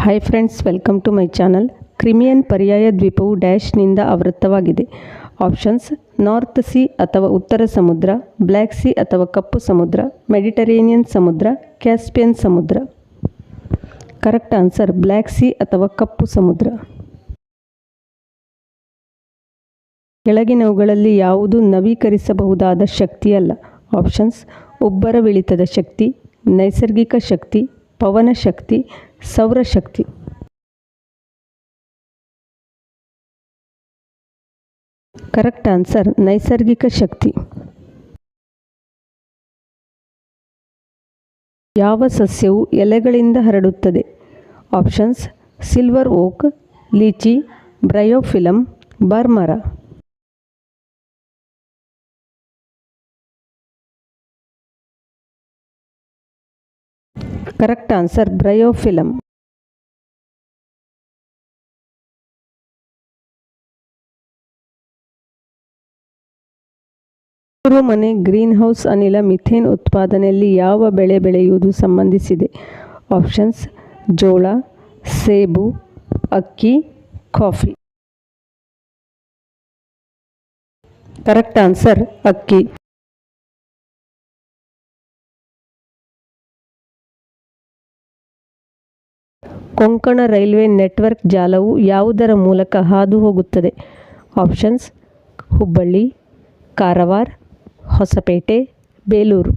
Hi friends, welcome to my channel. Crimean ಪರ್ಯಾಯ ದ್ವೀಪವು ಡ್ಯಾಶ್ನಿಂದ ಆವೃತ್ತವಾಗಿದೆ. ಆಪ್ಷನ್ಸ್: ನಾರ್ತ್ ಸಿ ಅಥವಾ ಉತ್ತರ ಸಮುದ್ರ, ಬ್ಲ್ಯಾಕ್ ಸಿ ಅಥವಾ ಕಪ್ಪು ಸಮುದ್ರ, ಮೆಡಿಟರೇನಿಯನ್ ಸಮುದ್ರ, ಕ್ಯಾಸ್ಪಿಯನ್ ಸಮುದ್ರ. ಕರೆಕ್ಟ್ ಆನ್ಸರ್ ಬ್ಲ್ಯಾಕ್ ಸಿ ಅಥವಾ ಕಪ್ಪು ಸಮುದ್ರ. ಕೆಳಗಿನವುಗಳಲ್ಲಿ ಯಾವುದು ನವೀಕರಿಸಬಹುದಾದ ಶಕ್ತಿಯಲ್ಲ? ಆಪ್ಷನ್ಸ್: ಉಬ್ಬರವಿಳಿತದ ಶಕ್ತಿ, ನೈಸರ್ಗಿಕ ಶಕ್ತಿ, ಪವನ ಶಕ್ತಿ, ಸೌರಶಕ್ತಿ. ಕರೆಕ್ಟ್ ಆನ್ಸರ್ ನೈಸರ್ಗಿಕ ಶಕ್ತಿ. ಯಾವ ಸಸ್ಯವು ಎಲೆಗಳಿಂದ ಹರಡುತ್ತದೆ? Options: silver oak, litchi, bryophyllum, ಬರ್ಮರ. Correct answer bryophyllum. ಮನೆ ಗ್ರೀನ್ ಹೌಸ್ ಅನಿಲ ಮಿಥೇನ್ ಉತ್ಪಾದನೆಯಲ್ಲಿ ಯಾವ ಬೆಳೆ ಬೆಳೆಯುವುದು ಸಂಬಂಧಿಸಿದೆ? ಆಪ್ಷನ್ಸ್: ಜೋಳ, ಸೇಬು, ಅಕ್ಕಿ, ಕಾಫಿ. ಕರೆಕ್ಟ್ ಆನ್ಸರ್ ಅಕ್ಕಿ. ಕೊಂಕಣ ರೈಲ್ವೆ ನೆಟ್ವರ್ಕ್ ಜಾಲವು ಯಾವುದರ ಮೂಲಕ ಹಾದು ಹೋಗುತ್ತದೆ? Options: Hubballi, Karwar, Hosapete, Belur.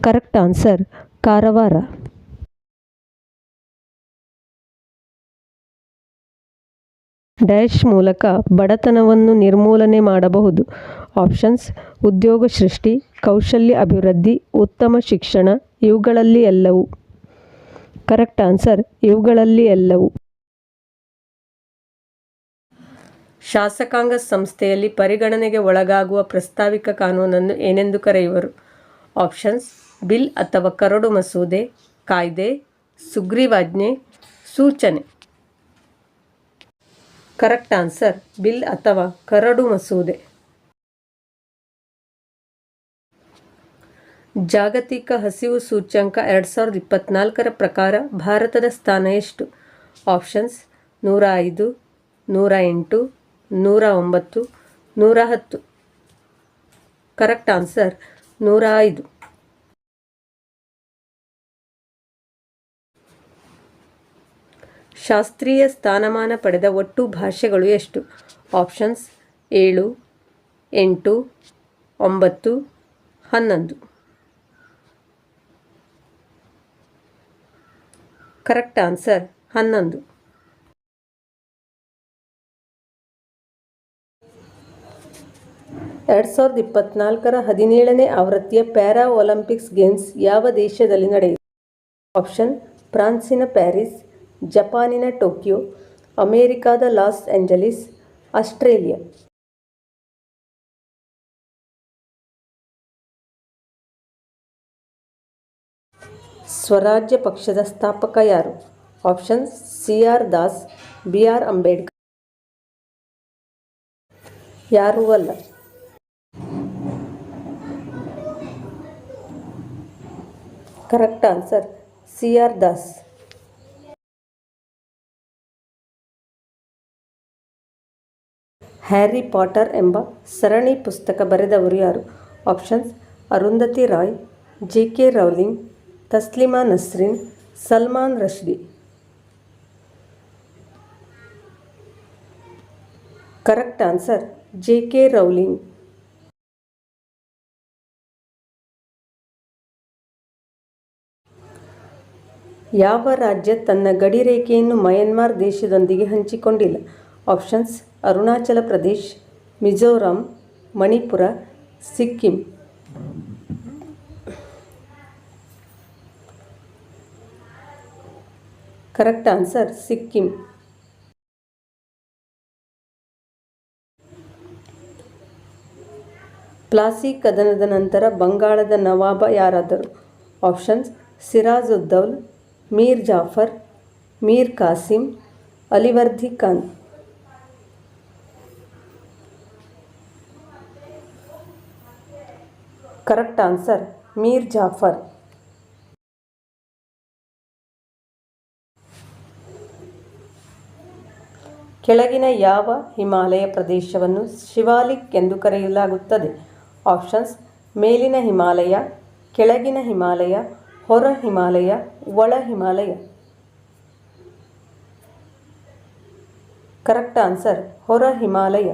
Correct answer Karwar. Dash ಮೂಲಕ ಬಡತನವನ್ನು ನಿರ್ಮೂಲನೆ ಮಾಡಬಹುದು? ಆಪ್ಷನ್ಸ್: ಉದ್ಯೋಗ ಸೃಷ್ಟಿ, ಕೌಶಲ್ಯ ಅಭಿವೃದ್ಧಿ, ಉತ್ತಮ ಶಿಕ್ಷಣ, ಇವುಗಳಲ್ಲಿ ಎಲ್ಲವೂ. ಕರೆಕ್ಟ್ ಆನ್ಸರ್ ಇವುಗಳಲ್ಲಿ ಎಲ್ಲವೂ. ಶಾಸಕಾಂಗ ಸಂಸ್ಥೆಯಲ್ಲಿ ಪರಿಗಣನೆಗೆ ಒಳಗಾಗುವ ಪ್ರಸ್ತಾವಿಕ ಕಾನೂನನ್ನು ಏನೆಂದು ಕರೆಯುವರು? ಆಪ್ಷನ್ಸ್: ಬಿಲ್ ಅಥವಾ ಕರಡು ಮಸೂದೆ, ಕಾಯ್ದೆ, ಸುಗ್ರೀವಾಜ್ಞೆ, ಸೂಚನೆ. ಕರೆಕ್ಟ್ ಆನ್ಸರ್ ಬಿಲ್ ಅಥವಾ ಕರಡು ಮಸೂದೆ. ಜಾಗತಿಕ ಹಸಿವು ಸೂಚ್ಯಂಕ 2024 ಪ್ರಕಾರ ಭಾರತದ ಸ್ಥಾನ ಎಷ್ಟು? ಆಪ್ಷನ್ಸ್: 105, 108, 109, 110. Correct answer 105. ಶಾಸ್ತ್ರೀಯ ಸ್ಥಾನಮಾನ ಪಡೆದ ಒಟ್ಟು ಭಾಷೆಗಳು ಎಷ್ಟು? ಆಪ್ಷನ್ಸ್: 7, 8, 9, 11. Correct answer 11. ಎರಡು 17ನೇ ಆವೃತ್ತಿಯ ಪ್ಯಾರಾ ಒಲಿಂಪಿಕ್ಸ್ ಗೇಮ್ಸ್ ಯಾವ ದೇಶದಲ್ಲಿ ನಡೆಯಿತು? ಆಪ್ಷನ್: ಫ್ರಾನ್ಸಿನ ಪ್ಯಾರಿಸ್, ಜಪಾನಿನ ಟೋಕಿಯೋ, ಅಮೆರಿಕಾದ ಲಾಸ್ ಏಂಜಲೀಸ್, ಆಸ್ಟ್ರೇಲಿಯಾ. ಸ್ವರಾಜ್ಯ ಪಕ್ಷದ ಸ್ಥಾಪಕ ಯಾರು? Options: CR Das, BR Ambedkar. ಯಾರೂ ಅಲ್ಲ. Correct answer CR Das. Harry Potter ಎಂಬ ಸರಣಿ ಪುಸ್ತಕ ಬರೆದವರು ಯಾರು? ಆಪ್ಷನ್ಸ್: Arundhati Roy, JK Rowling, Taslima Nasrin, Salman Rushdie. Correct answer JK Rowling. ಯಾವ ರಾಜ್ಯ ತನ್ನ ಗಡಿರೇಖೆಯನ್ನು ಮಯನ್ಮಾರ್ ದೇಶದೊಂದಿಗೆ ಹಂಚಿಕೊಂಡಿಲ್ಲ? Options: Arunachal Pradesh, Mizoram, Manipur, Sikkim. Correct answer Sikkim. Plassey ಕದನದ ನಂತರ ಬಂಗಾಳದ ನವಾಬ ಯಾರಾದರು? Options: Siraj Uddaulah, Mir Jafar, Mir Kasim, Alivardi Khan. Correct answer Mir Jafar. ಕೆಳಗಿನ ಯಾವ ಹಿಮಾಲಯ ಪ್ರದೇಶವನ್ನು ಶಿವಾಲಿಕ್ ಎಂದು ಕರೆಯಲಾಗುತ್ತದೆ? ಆಪ್ಷನ್ಸ್: ಮೇಲಿನ ಹಿಮಾಲಯ, ಕೆಳಗಿನ ಹಿಮಾಲಯ, ಹೊರ ಹಿಮಾಲಯ, ಒಳ ಹಿಮಾಲಯ. ಕರೆಕ್ಟ್ ಆನ್ಸರ್ ಹೊರ ಹಿಮಾಲಯ.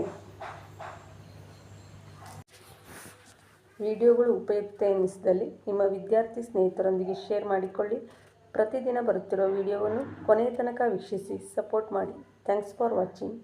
ವಿಡಿಯೋಗಳು ಉಪಯುಕ್ತ ಎನಿಸಿದಲ್ಲಿ ನಿಮ್ಮ ವಿದ್ಯಾರ್ಥಿ ಸ್ನೇಹಿತರೊಂದಿಗೆ ಶೇರ್ ಮಾಡಿಕೊಳ್ಳಿ. ಪ್ರತಿದಿನ ಬರುತ್ತಿರುವ ವಿಡಿಯೋವನ್ನು ಕೊನೆಯ ತನಕ ವೀಕ್ಷಿಸಿ ಸಪೋರ್ಟ್ ಮಾಡಿ. Thanks for watching.